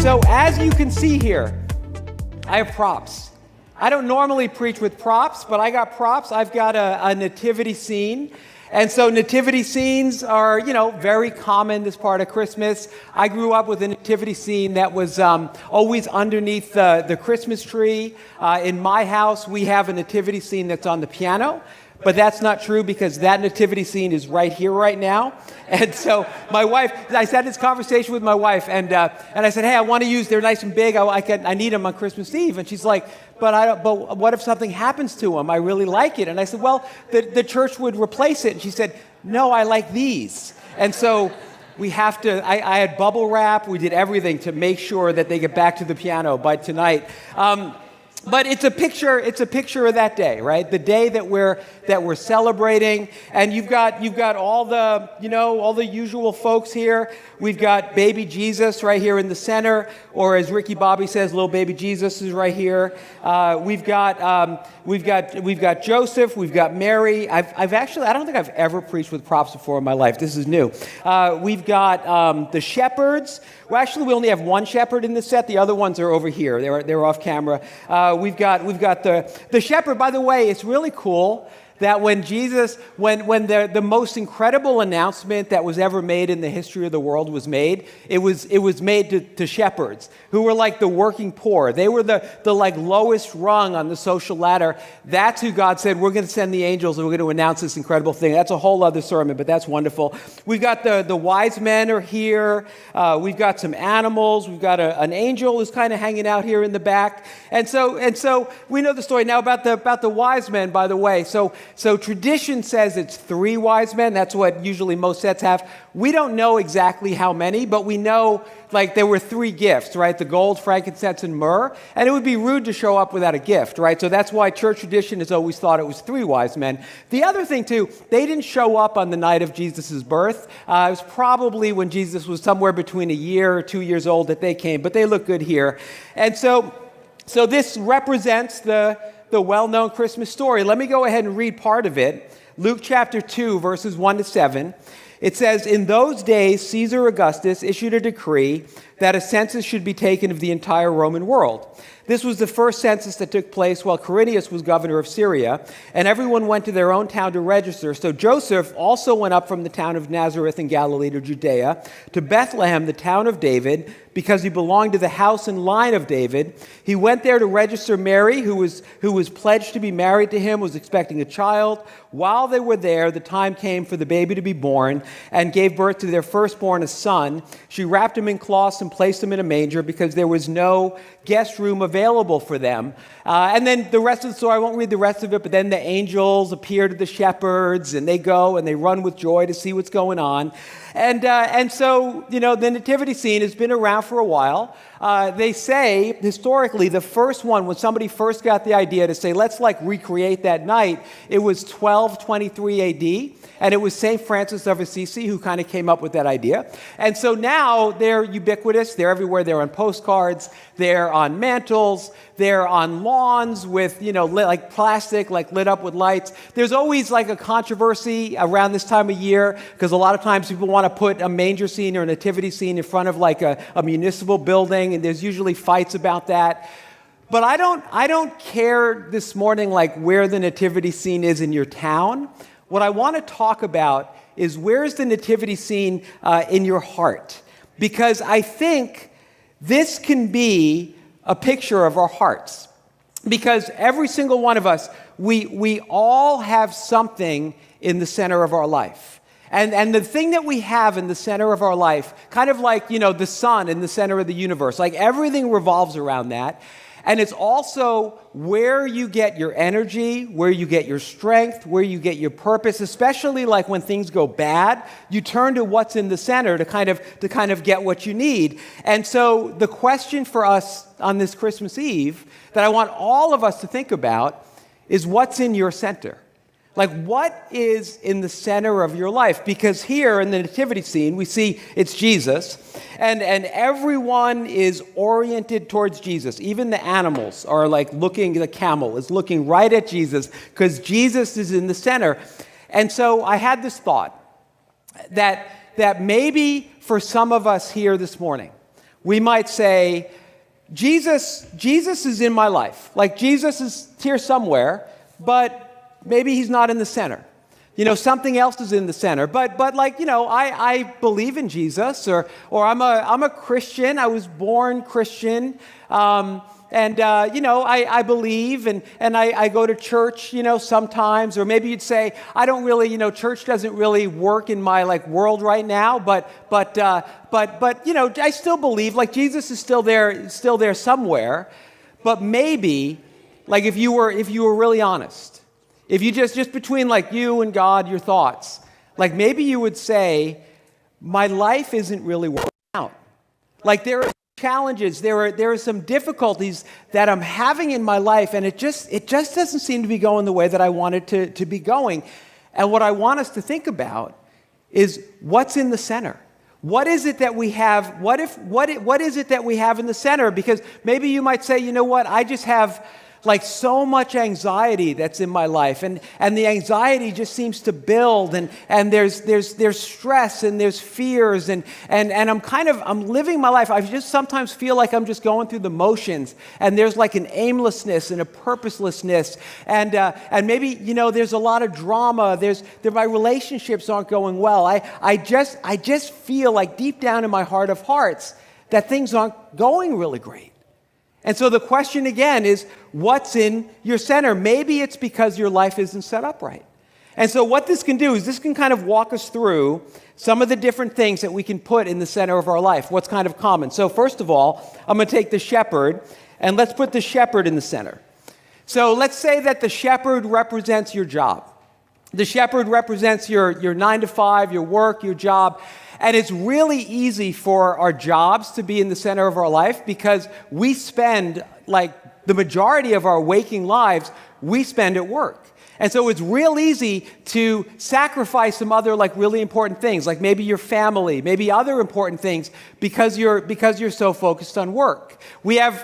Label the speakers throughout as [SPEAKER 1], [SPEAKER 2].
[SPEAKER 1] So as you can see here, I have props. I don't normally preach with props, but I got props. I've got a nativity scene. And so nativity scenes are, very common as part of Christmas. I grew up with a nativity scene that was always underneath the Christmas tree. In my house, we have a nativity scene that's on the piano. But that's not true because that nativity scene is right here right now. And so my wife, I had this conversation with my wife, and I said, hey, I want to use, they're nice and big, I need them on Christmas Eve. And she's like, but what if something happens to them? I really like it. And I said, well, the church would replace it. And she said, no, I like these. And so we have to, I had bubble wrap, we did everything to make sure that they get back to the piano by tonight. But it's a picture of that day, right? The day that we're celebrating, and you've got all the usual folks here. We've got baby Jesus right here in the center, or as Ricky Bobby says, little baby Jesus is right here. We've got Joseph, we've got Mary. I don't think I've ever preached with props before in my life. This is new. We've got the shepherds. Well, actually, we only have one shepherd in the set. The other ones are over here. They're off camera. We've got the shepherd. By the way, it's really cool that when Jesus, when the most incredible announcement that was ever made in the history of the world was made, it was made to shepherds who were like the working poor. They were the lowest rung on the social ladder. That's who God said, we're going to send the angels and we're going to announce this incredible thing. That's a whole other sermon, but that's wonderful. We've got the wise men are here. We've got some animals. We've got an angel who's kind of hanging out here in the back. And so we know the story now about the wise men, by the way. So tradition says it's 3 wise men. That's what usually most sets have. We don't know exactly how many, but we know there were 3 gifts, right? The gold, frankincense, and myrrh. And it would be rude to show up without a gift, right? So that's why church tradition has always thought it was 3 wise men. The other thing, too, they didn't show up on the night of Jesus' birth. It was probably when Jesus was somewhere between 1 year or 2 years old that they came, but they look good here. And so this represents the well-known Christmas story. Let me go ahead and read part of it. Luke chapter 2, verses 1 to 7. It says, in those days, Caesar Augustus issued a decree that a census should be taken of the entire Roman world. This was the first census that took place while Quirinius was governor of Syria, and everyone went to their own town to register. So Joseph also went up from the town of Nazareth in Galilee to Judea, to Bethlehem, the town of David, because he belonged to the house and line of David. He went there to register Mary, who was pledged to be married to him, was expecting a child. While they were there, the time came for the baby to be born, and gave birth to their firstborn, a son. She wrapped him in cloths and placed him in a manger because there was no guest room available for them. And then the rest of the story, I won't read the rest of it, but then the angels appear to the shepherds, and they go and they run with joy to see what's going on. And so, the nativity scene has been around for a while. They say, historically, the first one, when somebody first got the idea to say, let's recreate that night, it was 1223 AD, and it was St. Francis of Assisi who kind of came up with that idea. And so now they're ubiquitous. They're everywhere. They're on postcards. They're on mantles. They're on lawns with, plastic, lit up with lights. There's always a controversy around this time of year because a lot of times people want to put a manger scene or a nativity scene in front of a municipal building, and there's usually fights about that. But I don't care this morning where the nativity scene is in your town. What I want to talk about is where's the nativity scene in your heart? Because I think this can be a picture of our hearts. Because every single one of us, we all have something in the center of our life. And the thing that we have in the center of our life, kind of the sun in the center of the universe, everything revolves around that. And it's also where you get your energy, where you get your strength, where you get your purpose, especially when things go bad, you turn to what's in the center to kind of get what you need. And so the question for us on this Christmas Eve that I want all of us to think about is what's in your center? What is in the center of your life? Because here in the nativity scene, we see it's Jesus, and everyone is oriented towards Jesus. Even the animals are looking, the camel is looking right at Jesus because Jesus is in the center. And so I had this thought that maybe for some of us here this morning, We might say, Jesus is in my life. Like Jesus is here somewhere, but maybe he's not in the center. Something else is in the center. But I believe in Jesus, or I'm a Christian. I was born Christian. I believe and I go to church, sometimes. Or maybe you'd say, I don't really, church doesn't really work in my world right now, but I still believe Jesus is still there somewhere. But maybe if you were really honest, if you just between you and God, your thoughts, maybe you would say, my life isn't really working out. There are challenges, there are some difficulties that I'm having in my life, and it just doesn't seem to be going the way that I want it to be going. And what I want us to think about is what's in the center. What is it that we have? What is it that we have in the center? Because maybe you might say, I just have so much anxiety that's in my life, and the anxiety just seems to build, and there's stress and there's fears, and I'm living my life. I just sometimes feel like I'm just going through the motions, and there's an aimlessness and a purposelessness, and maybe there's a lot of drama. My relationships aren't going well. I just feel deep down in my heart of hearts that things aren't going really great. And so the question again is, what's in your center? Maybe it's because your life isn't set up right. And so what this can do is this can kind of walk us through some of the different things that we can put in the center of our life, what's kind of common. So first of all, I'm going to take the shepherd, and let's put the shepherd in the center. So let's say that the shepherd represents your job. The shepherd represents your 9 to 5, your work, your job. And it's really easy for our jobs to be in the center of our life because we spend the majority of our waking lives, we spend at work. And so it's real easy to sacrifice some other really important things, like maybe your family, maybe other important things because you're so focused on work. We have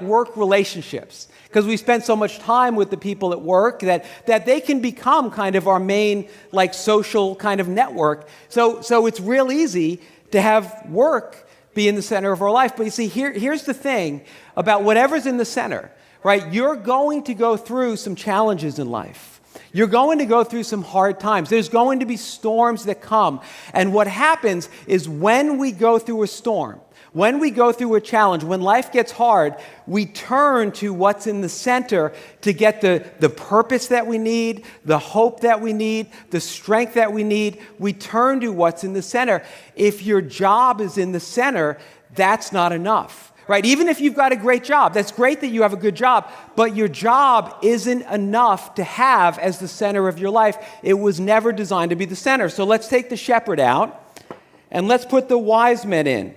[SPEAKER 1] work relationships, because we spend so much time with the people at work that they can become kind of our main social kind of network. So it's real easy to have work be in the center of our life. But you see, here's the thing about whatever's in the center, right? You're going to go through some challenges in life. You're going to go through some hard times. There's going to be storms that come. And what happens is when we go through a storm, when we go through a challenge, when life gets hard, we turn to what's in the center to get the purpose that we need, the hope that we need, the strength that we need. We turn to what's in the center. If your job is in the center, that's not enough, right? Even if you've got a great job, that's great that you have a good job, but your job isn't enough to have as the center of your life. It was never designed to be the center. So let's take the shepherd out, and let's put the wise men in.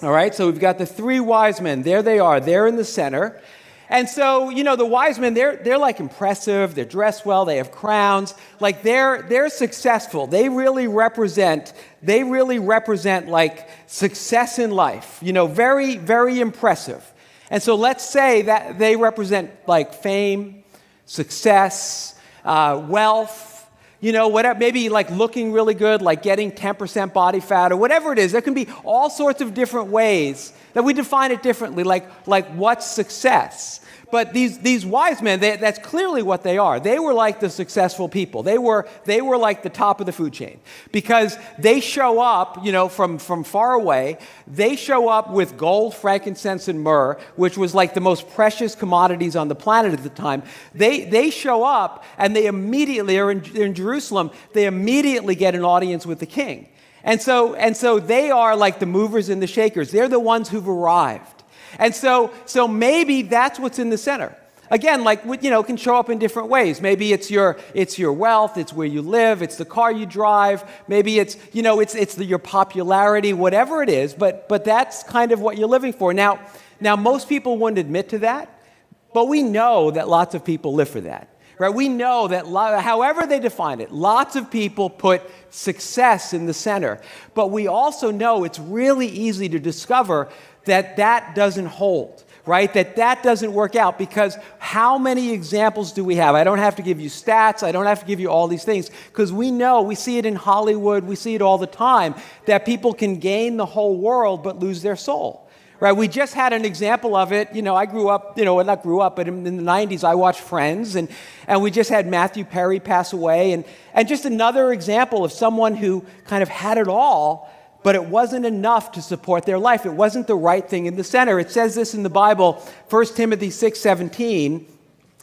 [SPEAKER 1] All right, so we've got the 3 wise men. There they are. They're in the center. And so, the wise men, they're impressive. They're dressed well. They have crowns. They're successful. They really represent success in life. Very, very impressive. And so let's say that they represent fame, success, wealth, whatever, maybe looking really good, getting 10% body fat or whatever it is. There can be all sorts of different ways that we define it differently, like what's success. But these wise men, that's clearly what they are. They were the successful people. They were the top of the food chain because they show up, from far away. They show up with gold, frankincense, and myrrh, which was the most precious commodities on the planet at the time. They show up and they immediately are in Jerusalem. They immediately get an audience with the king. And so they are the movers and the shakers. They're the ones who've arrived. And so maybe that's what's in the center. Again, can show up in different ways. Maybe it's your wealth, it's where you live, it's the car you drive. Maybe it's your popularity, whatever it is. But that's kind of what you're living for. Now most people wouldn't admit to that, but we know that lots of people live for that. Right? We know that however they define it, lots of people put success in the center. But we also know it's really easy to discover that doesn't hold. right? That doesn't work out, because how many examples do we have? I don't have to give you stats. I don't have to give you all these things, because we see it in Hollywood. We see it all the time, that people can gain the whole world but lose their soul. Right, we just had an example of it. I grew up, not grew up, but in the 90s, I watched Friends, and we just had Matthew Perry pass away, and just another example of someone who kind of had it all, but it wasn't enough to support their life. It wasn't the right thing in the center. It says this in the Bible, 1 Timothy 6:17.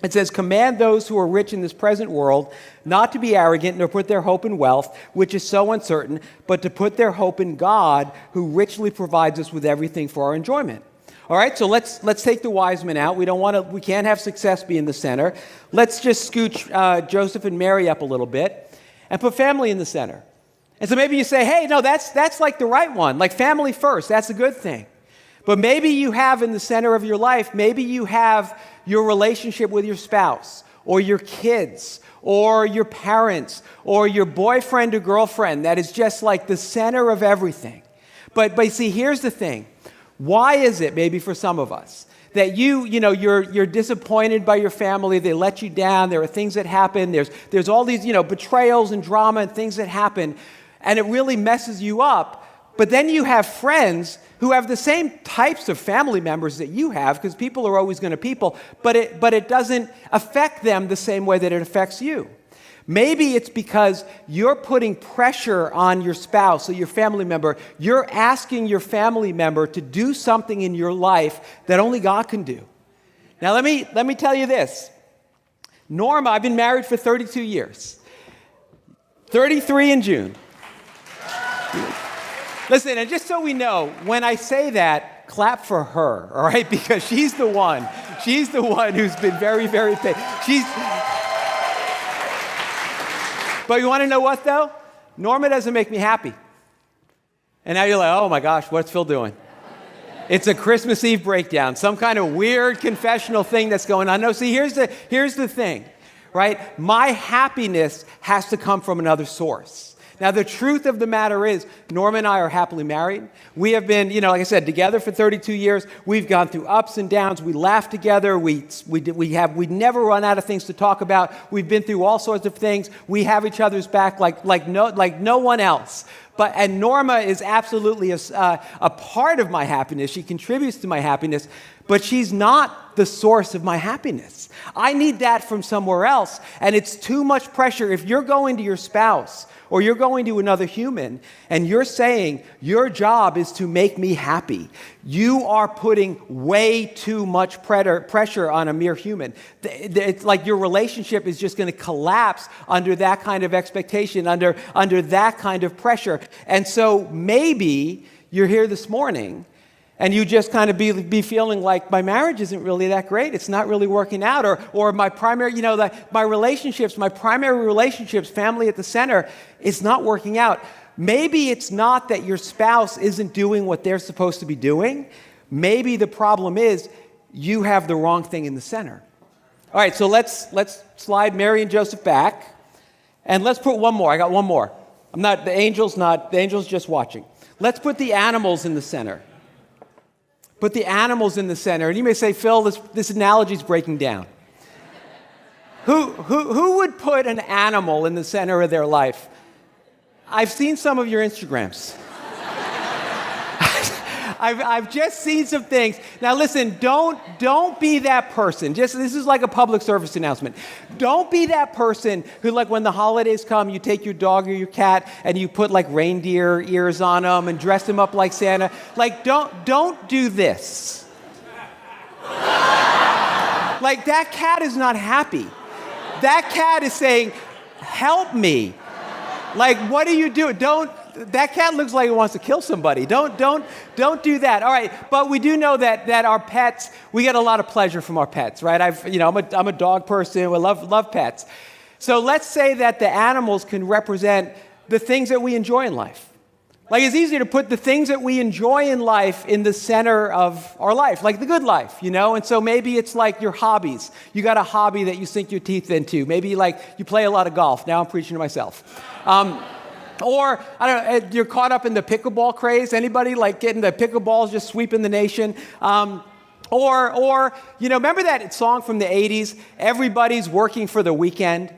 [SPEAKER 1] It says, "Command those who are rich in this present world not to be arrogant nor put their hope in wealth, which is so uncertain, but to put their hope in God, who richly provides us with everything for our enjoyment." All right, so let's take the wise men out. We can't have success be in the center. Let's just scooch Joseph and Mary up a little bit and put family in the center. And so maybe you say, hey, no, that's like the right one, like family first. That's a good thing. But maybe you have in the center of your life, maybe you have your relationship with your spouse or your kids or your parents or your boyfriend or girlfriend that is just like the center of everything. But see, here's the thing. Why is it, maybe for some of us, that you're disappointed by your family, they let you down, there are things that happen, there's all these, betrayals and drama and things that happen, and it really messes you up. But then you have friends who have the same types of family members that you have, because people are always going to people, but it doesn't affect them the same way that it affects you. Maybe it's because you're putting pressure on your spouse or your family member. You're asking your family member to do something in your life that only God can do. Now, let me tell you this. Norma, I've been married for 32 years. 33 in June. Listen, and just so we know, when I say that, clap for her, all right? Because she's the one who's been very, very patient. But you want to know what, though? Norma doesn't make me happy. And now you're like, oh my gosh, what's Phil doing? It's a Christmas Eve breakdown, some kind of weird confessional thing that's going on. No, see, here's the thing, right? My happiness has to come from another source. Now, the truth of the matter is, Norma and I are happily married. We have been, like I said, together for 32 years. We've gone through ups and downs. We laugh together. We never run out of things to talk about. We've been through all sorts of things. We have each other's back like no one else. And Norma is absolutely a part of my happiness. She contributes to my happiness, but she's not the source of my happiness. I need that from somewhere else, and it's too much pressure. If you're going to your spouse or you're going to another human and you're saying, your job is to make me happy, you are putting way too much pressure on a mere human. It's like your relationship is just going to collapse under that kind of expectation, under that kind of pressure. And so maybe you're here this morning and you just kind of be feeling like my marriage isn't really that great. It's not really working out. Or my primary, my relationships, my primary relationships, family at the center, it's not working out. Maybe it's not that your spouse isn't doing what they're supposed to be doing. Maybe the problem is you have the wrong thing in the center. All right, so let's slide Mary and Joseph back. And let's put one more. I got one more. The angel's just watching. Let's put the animals in the center. Put the animals in the center. And you may say, Phil, this analogy is breaking down. Who would put an animal in the center of their life? I've seen some of your Instagrams. I've just seen some things. Now listen, don't be that person. This is like a public service announcement. Don't be that person who, like, when the holidays come, you take your dog or your cat and you put like reindeer ears on them and dress them up like Santa. Like, don't do this. Like, that cat is not happy. That cat is saying, help me. Like, what are you doing? That cat looks like it wants to kill somebody. Don't do that. All right, but we do know that our pets, we get a lot of pleasure from our pets, right? I'm a dog person. We love pets. So let's say that the animals can represent the things that we enjoy in life. Like, it's easier to put the things that we enjoy in life in the center of our life, like the good life, And so maybe it's like your hobbies. You got a hobby that you sink your teeth into. Maybe like you play a lot of golf. Now I'm preaching to myself. Or, I don't know, you're caught up in the pickleball craze. Anybody like getting the pickleballs just sweeping the nation? Or remember that song from the 80s, Everybody's Working for the Weekend?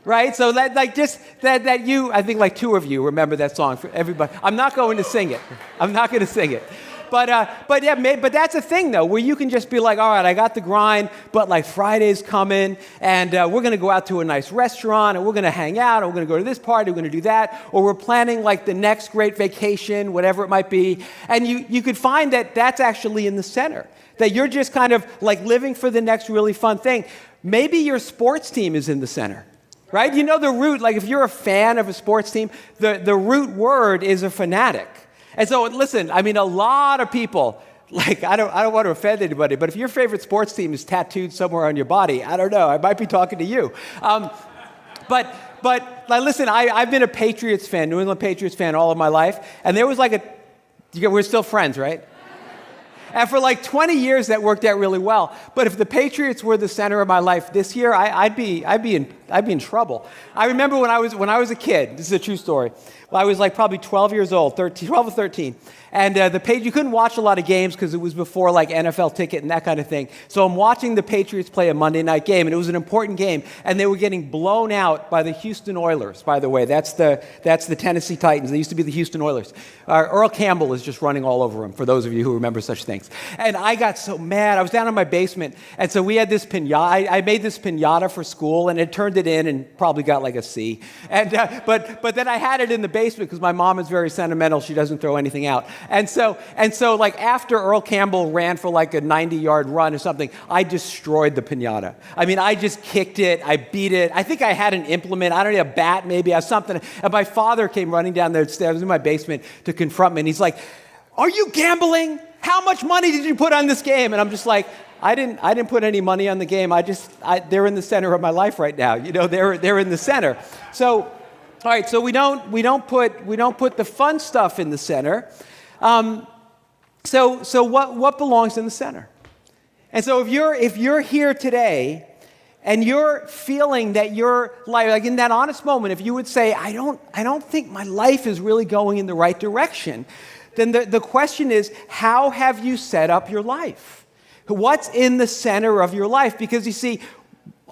[SPEAKER 1] Right? So I think like two of you remember that song for everybody. I'm not going to sing it. But that's the thing, though, where you can just be like, all right, I got the grind, but like Friday's coming, and we're going to go out to a nice restaurant, and we're going to hang out, and we're going to go to this party, we're going to do that, or we're planning like the next great vacation, whatever it might be. And you could find that that's actually in the center, that you're just kind of like living for the next really fun thing. Maybe your sports team is in the center. Right? The root, like if you're a fan of a sports team, the root word is a fanatic. And so listen, a lot of people, like I don't want to offend anybody, but if your favorite sports team is tattooed somewhere on your body, I don't know, I might be talking to you. But like, listen, I've been a Patriots fan, New England Patriots fan all of my life, and there was like we're still friends, right? And for like 20 years, that worked out really well. But if the Patriots were the center of my life this year, I'd be in trouble. I remember when I was a kid. This is a true story. Well, I was like probably 12 years old, 12 or 13. And you couldn't watch a lot of games because it was before like NFL ticket and that kind of thing. So I'm watching the Patriots play a Monday night game, and it was an important game. And they were getting blown out by the Houston Oilers, by the way. That's the Tennessee Titans. They used to be the Houston Oilers. Earl Campbell is just running all over them, for those of you who remember such things. And I got so mad. I was down in my basement, and so we had this piñata. I made this piñata for school, and it turned it in and probably got like a C. And but then I had it in the basement because my mom is very sentimental. She doesn't throw anything out. And so like after Earl Campbell ran for like a 90-yard run or something, I destroyed the piñata. I just kicked it. I beat it. I think I had an implement. I don't know, a bat maybe, or something. And my father came running down the stairs in my basement to confront me, and he's like, "Are you gambling? How much money did you put on this game?" And I'm just like, I didn't put any money on the game. They're in the center of my life right now. They're in the center. So, all right. So we don't put the fun stuff in the center. So what belongs in the center? And so if you're here today and you're feeling that you're like in that honest moment, if you would say, I don't think my life is really going in the right direction, then the question is, how have you set up your life? What's in the center of your life? Because you see,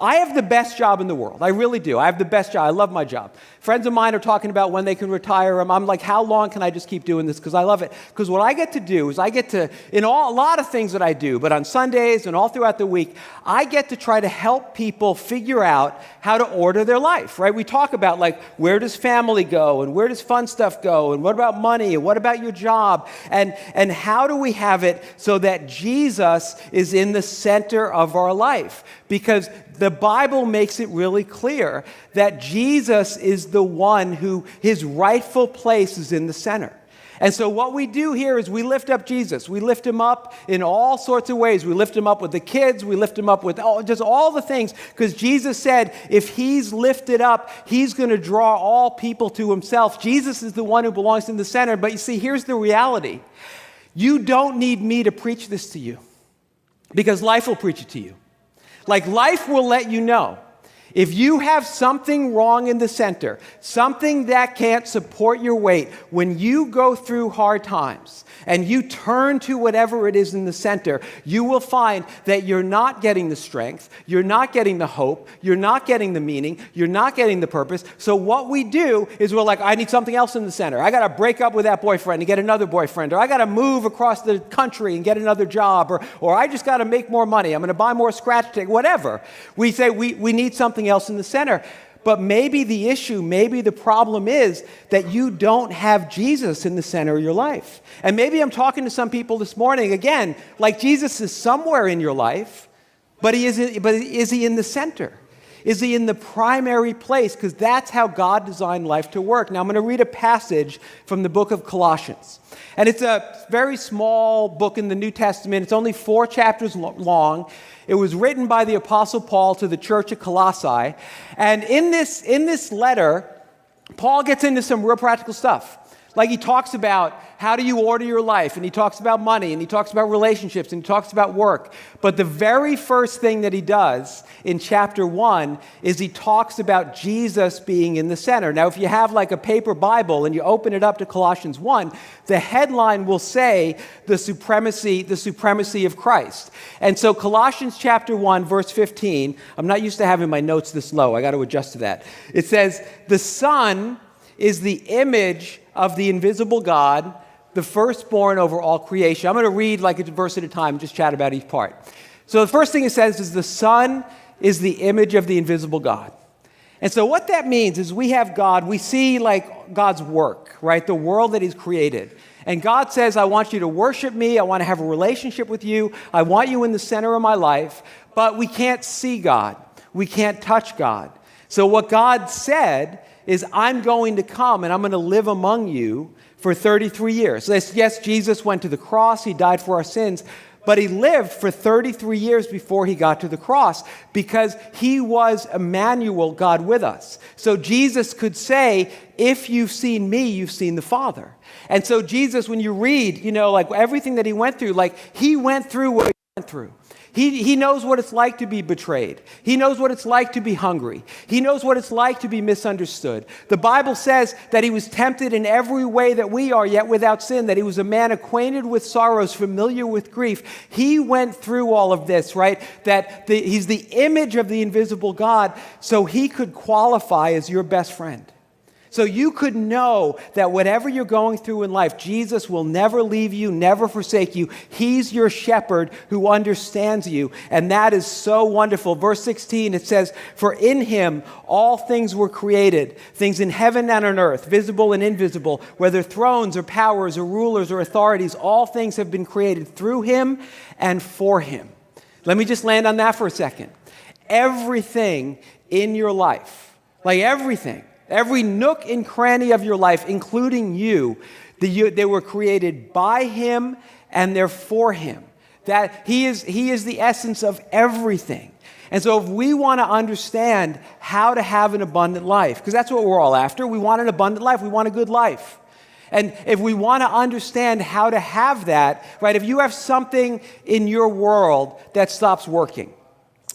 [SPEAKER 1] I have the best job in the world. I really do. I have the best job. I love my job. Friends of mine are talking about when they can retire. I'm like, how long can I just keep doing this? Because I love it. Because what I get to do is a lot of things that I do, but on Sundays and all throughout the week, I get to try to help people figure out how to order their life, right? We talk about like, where does family go? And where does fun stuff go? And what about money? And what about your job? And how do we have it so that Jesus is in the center of our life? Because the Bible makes it really clear that Jesus is the one who his rightful place is in the center. And so what we do here is we lift up Jesus. We lift him up in all sorts of ways. We lift him up with the kids. We lift him up with just all the things. Because Jesus said if he's lifted up, he's going to draw all people to himself. Jesus is the one who belongs in the center. But you see, here's the reality. You don't need me to preach this to you. Because life will preach it to you. Like life will let you know. If you have something wrong in the center, something that can't support your weight, when you go through hard times and you turn to whatever it is in the center, you will find that you're not getting the strength, you're not getting the hope, you're not getting the meaning, you're not getting the purpose. So what we do is we're like, I need something else in the center. I got to break up with that boyfriend and get another boyfriend, or I got to move across the country and get another job, or I just got to make more money. I'm going to buy more scratch tickets, whatever. We say we need something else in the center. But maybe the issue, maybe the problem is that you don't have Jesus in the center of your life. And maybe I'm talking to some people this morning, again, like Jesus is somewhere in your life, but is he in the center? Is he in the primary place? Because that's how God designed life to work. Now I'm going to read a passage from the book of Colossians. And it's a very small book in the New Testament. It's only 4 chapters long. It was written by the Apostle Paul to the church at Colossae. And in this letter, Paul gets into some real practical stuff. Like he talks about how do you order your life, and he talks about money, and he talks about relationships, and he talks about work. But the very first thing that he does in chapter 1 is he talks about Jesus being in the center. Now, if you have like a paper Bible and you open it up to Colossians 1, the headline will say the supremacy of Christ. And so Colossians chapter 1, verse 15, I'm not used to having my notes this low. I got to adjust to that. It says, the Son is the image of the invisible God, the firstborn over all creation. I'm going to read like a verse at a time, just chat about each part. So the first thing it says is the Son is the image of the invisible God. And so what that means is we have God, we see like God's work, right? The world that he's created. And God says, I want you to worship me. I want to have a relationship with you. I want you in the center of my life. But we can't see God. We can't touch God. So what God said is, I'm going to come and I'm going to live among you for 33 years. Yes, Jesus went to the cross. He died for our sins. But he lived for 33 years before he got to the cross because he was Emmanuel, God with us. So Jesus could say, if you've seen me, you've seen the Father. And so Jesus, when you read, like everything that he went through, like he went through what he went through. He knows what it's like to be betrayed. He knows what it's like to be hungry. He knows what it's like to be misunderstood. The Bible says that he was tempted in every way that we are, yet without sin, that he was a man acquainted with sorrows, familiar with grief. He went through all of this, right? He's the image of the invisible God, so he could qualify as your best friend. So you could know that whatever you're going through in life, Jesus will never leave you, never forsake you. He's your shepherd who understands you. And that is so wonderful. Verse 16, it says, for in him all things were created, things in heaven and on earth, visible and invisible, whether thrones or powers or rulers or authorities, all things have been created through him and for him. Let me just land on that for a second. Everything in your life, like everything, every nook and cranny of your life, including you, they were created by him and they're for him. That he is the essence of everything. And so if we want to understand how to have an abundant life, because that's what we're all after, we want an abundant life, we want a good life. And if we want to understand how to have that, right, if you have something in your world that stops working,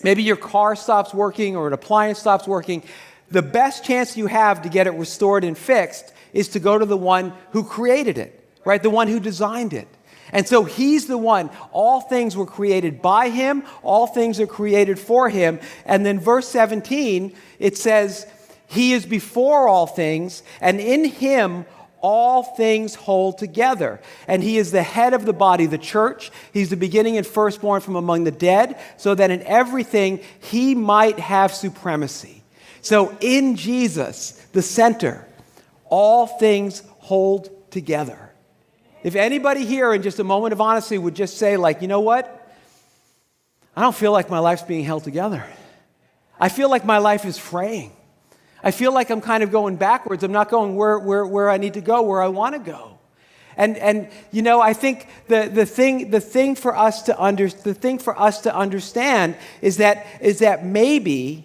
[SPEAKER 1] maybe your car stops working or an appliance stops working, the best chance you have to get it restored and fixed is to go to the one who created it, right? The one who designed it. And so he's the one. All things were created by him. All things are created for him. And then verse 17, it says, he is before all things, and in him all things hold together. And he is the head of the body, the church. He's the beginning and firstborn from among the dead, so that in everything he might have supremacy. So in Jesus, the center, all things hold together. If anybody here in just a moment of honesty would just say, like, you know what? I don't feel like my life's being held together. I feel like my life is fraying. I feel like I'm kind of going backwards. I'm not going where I need to go, where I want to go. And I think the thing for us to understand is that maybe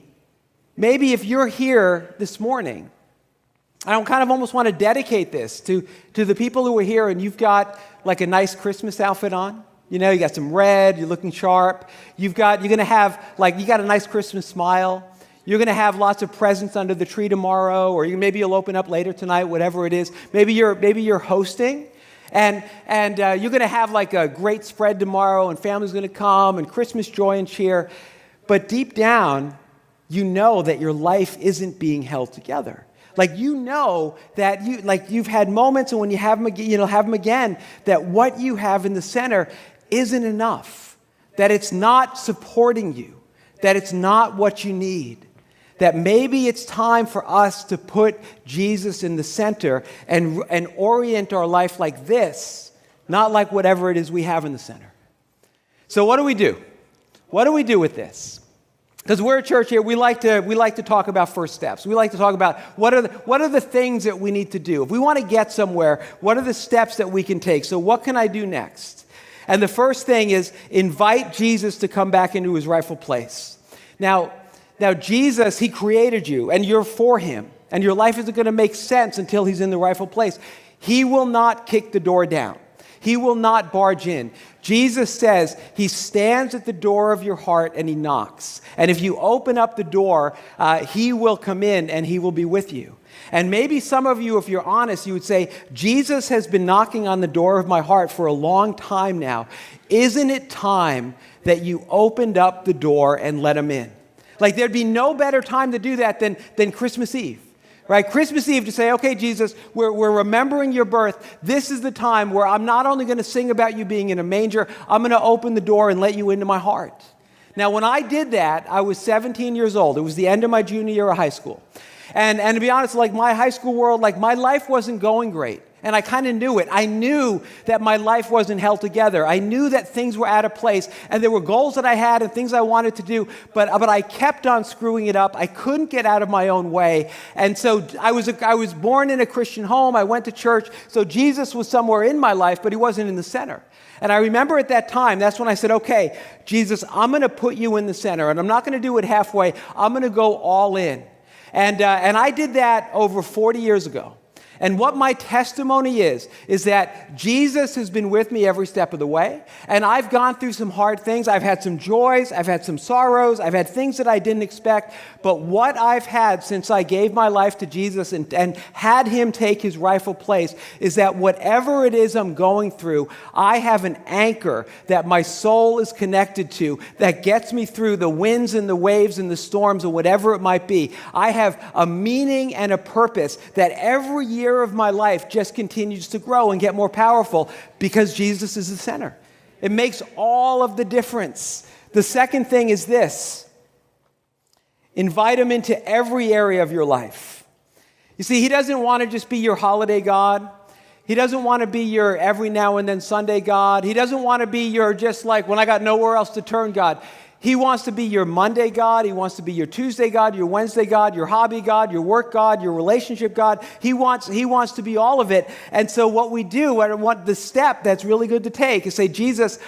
[SPEAKER 1] if you're here this morning, I kind of almost want to dedicate this to the people who are here and you've got like a nice Christmas outfit on. You got some red, you're looking sharp. You're going to have, you got a nice Christmas smile. You're going to have lots of presents under the tree tomorrow, or maybe you'll open up later tonight, whatever it is. Maybe you're hosting. And you're going to have like a great spread tomorrow, and family's going to come, and Christmas joy and cheer. But deep down, you know that your life isn't being held together. That you've had moments, and when you have them again, that what you have in the center isn't enough. That it's not supporting you. That it's not what you need. That maybe it's time for us to put Jesus in the center and orient our life like this, not like whatever it is we have in the center. So what do we do? What do we do with this? Because we're a church here, we like to talk about first steps. We like to talk about what are the things that we need to do. If we want to get somewhere, what are the steps that we can take? So what can I do next? And the first thing is invite Jesus to come back into his rightful place. Now Jesus, he created you, and you're for him. And your life isn't going to make sense until he's in the rightful place. He will not kick the door down. He will not barge in. Jesus says he stands at the door of your heart and he knocks. And if you open up the door, he will come in and he will be with you. And maybe some of you, if you're honest, you would say, Jesus has been knocking on the door of my heart for a long time now. Isn't it time that you opened up the door and let him in? Like there'd be no better time to do that than Christmas Eve. Right? Christmas Eve to say, okay, Jesus, we're remembering your birth. This is the time where I'm not only going to sing about you being in a manger, I'm going to open the door and let you into my heart. Now, when I did that, I was 17 years old. It was the end of my junior year of high school. And to be honest, like my high school world, like my life wasn't going great. And I kind of knew it. I knew that my life wasn't held together. I knew that things were out of place. And there were goals that I had and things I wanted to do. But I kept on screwing it up. I couldn't get out of my own way. And so I was born in a Christian home. I went to church. So Jesus was somewhere in my life, but he wasn't in the center. And I remember at that time, that's when I said, okay, Jesus, I'm going to put you in the center. And I'm not going to do it halfway. I'm going to go all in. And I did that over 40 years ago. And what my testimony is that Jesus has been with me every step of the way. And I've gone through some hard things. I've had some joys. I've had some sorrows. I've had things that I didn't expect. But what I've had since I gave my life to Jesus and had him take his rightful place is that whatever it is I'm going through, I have an anchor that my soul is connected to that gets me through the winds and the waves and the storms or whatever it might be. I have a meaning and a purpose that every year of my life just continues to grow and get more powerful because Jesus is the center. It makes all of the difference. The second thing is this: invite him into every area of your life. You see, he doesn't want to just be your holiday God. He doesn't want to be your every now and then Sunday God. He doesn't want to be your just like when I got nowhere else to turn God. He wants to be your Monday God. He wants to be your Tuesday God, your Wednesday God, your hobby God, your work God, your relationship God. He wants to be all of it. And so what we do, the step that's really good to take is say, Jesus,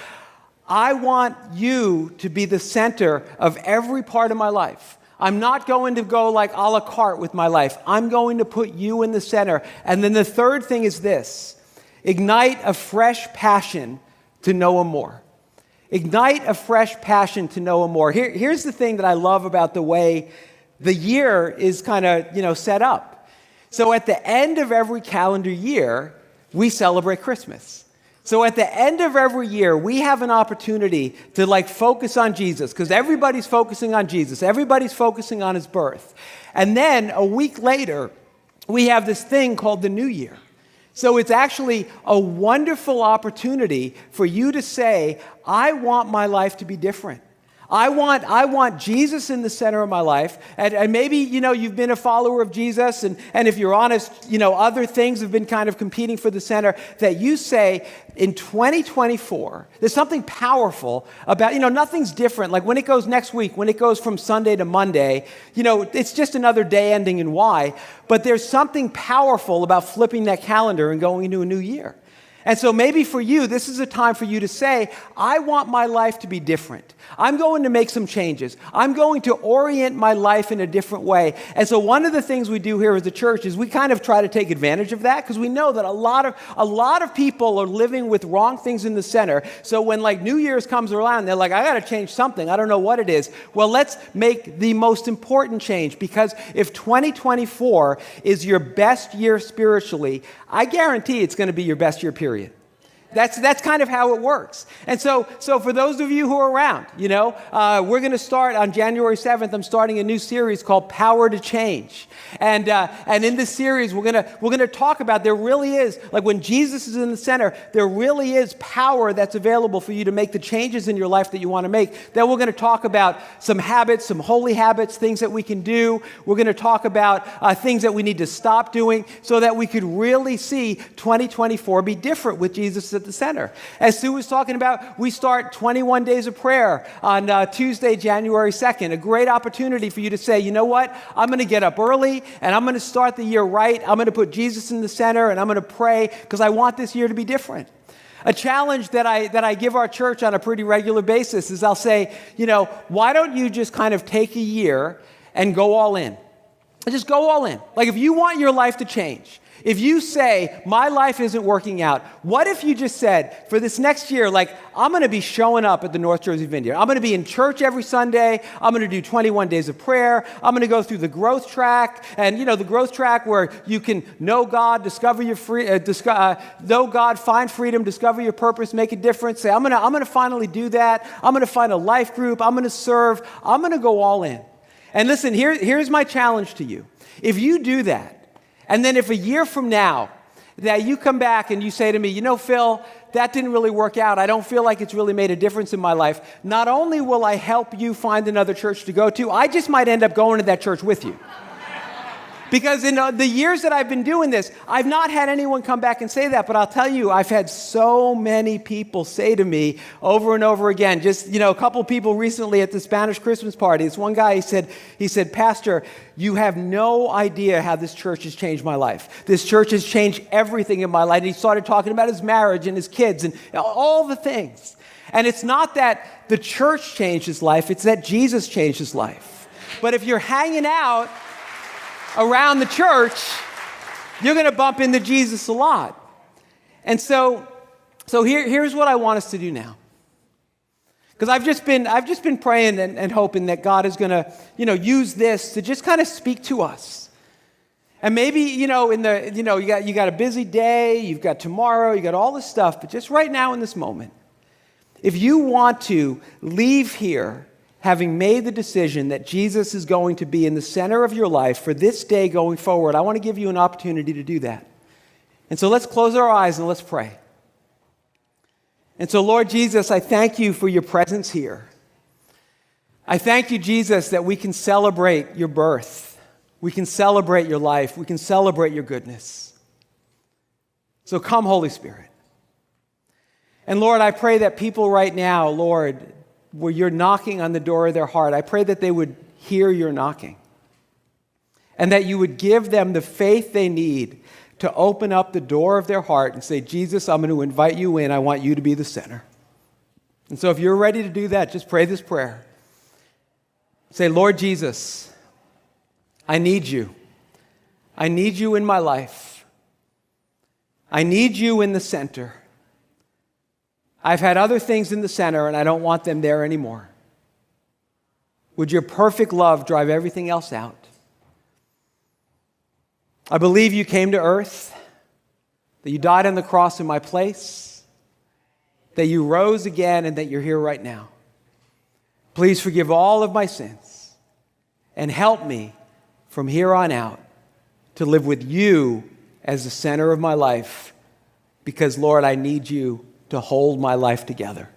[SPEAKER 1] I want you to be the center of every part of my life. I'm not going to go like a la carte with my life. I'm going to put you in the center. And then the third thing is this: ignite a fresh passion to know him more. Ignite a fresh passion to know him more. Here's the thing that I love about the way the year is kind of, set up. So at the end of every calendar year, we celebrate Christmas. So at the end of every year, we have an opportunity to focus on Jesus because everybody's focusing on Jesus. Everybody's focusing on his birth. And then a week later, we have this thing called the New Year. So it's actually a wonderful opportunity for you to say, I want my life to be different. I want Jesus in the center of my life. And maybe, you've been a follower of Jesus. And if you're honest, other things have been kind of competing for the center. That you say, in 2024, there's something powerful about, nothing's different. Like when it goes next week, when it goes from Sunday to Monday, it's just another day ending in Y. But there's something powerful about flipping that calendar and going into a new year. And so maybe for you, this is a time for you to say, I want my life to be different. I'm going to make some changes. I'm going to orient my life in a different way. And so one of the things we do here as a church is we kind of try to take advantage of that because we know that a lot of people are living with wrong things in the center. So when New Year's comes around, they're like, I got to change something. I don't know what it is. Well, let's make the most important change, because if 2024 is your best year spiritually, I guarantee it's going to be your best year, period. That's kind of how it works. And so for those of you who are around, we're going to start on January 7th. I'm starting a new series called Power to Change. And in this series, we're going to talk about there really is, when Jesus is in the center, there really is power that's available for you to make the changes in your life that you want to make. Then we're going to talk about some habits, some holy habits, things that we can do. We're going to talk about things that we need to stop doing so that we could really see 2024 be different with Jesus at the center. As Sue was talking about, we start 21 days of prayer on Tuesday, January 2nd. A great opportunity for you to say, you know what? I'm going to get up early and I'm going to start the year right. I'm going to put Jesus in the center and I'm going to pray because I want this year to be different. A challenge that I give our church on a pretty regular basis is I'll say, why don't you just kind of take a year and go all in? Just go all in. If you want your life to change, If you say, my life isn't working out, what if you just said, for this next year, I'm going to be showing up at the North Jersey Vineyard. I'm going to be in church every Sunday. I'm going to do 21 days of prayer. I'm going to go through the growth track. And, the growth track where you can know God, discover your know God, find freedom, discover your purpose, make a difference. Say, I'm going to finally do that. I'm going to find a life group. I'm going to serve. I'm going to go all in. And listen, here's my challenge to you. If you do that, and then if a year from now that you come back and you say to me, Phil, that didn't really work out. I don't feel like it's really made a difference in my life. Not only will I help you find another church to go to, I just might end up going to that church with you. Because in the years that I've been doing this, I've not had anyone come back and say that, but I'll tell you, I've had so many people say to me over and over again, just, a couple people recently at the Spanish Christmas party. This one guy, he said, Pastor, you have no idea how this church has changed my life. This church has changed everything in my life. And he started talking about his marriage and his kids and all the things. And it's not that the church changed his life, it's that Jesus changed his life. But if you're hanging out around the church, you're going to bump into Jesus a lot. And so here's what I want us to do now. Because I've just been praying and hoping that God is going to, use this to just kind of speak to us. And maybe, you got a busy day, you've got tomorrow, you got all this stuff, but just right now in this moment, if you want to leave here having made the decision that Jesus is going to be in the center of your life for this day going forward, I want to give you an opportunity to do that. And so let's close our eyes and let's pray. And so, Lord Jesus, I thank you for your presence here. I thank you, Jesus, that we can celebrate your birth. We can celebrate your life. We can celebrate your goodness. So come, Holy Spirit. And Lord, I pray that people right now, Lord, where you're knocking on the door of their heart, I pray that they would hear your knocking and that you would give them the faith they need to open up the door of their heart and say, Jesus, I'm going to invite you in. I want you to be the center. And so if you're ready to do that, just pray this prayer. Say, Lord Jesus, I need you. I need you in my life. I need you in the center. I've had other things in the center, and I don't want them there anymore. Would your perfect love drive everything else out? I believe you came to earth, that you died on the cross in my place, that you rose again, and that you're here right now. Please forgive all of my sins and help me from here on out to live with you as the center of my life, because, Lord, I need you to hold my life together.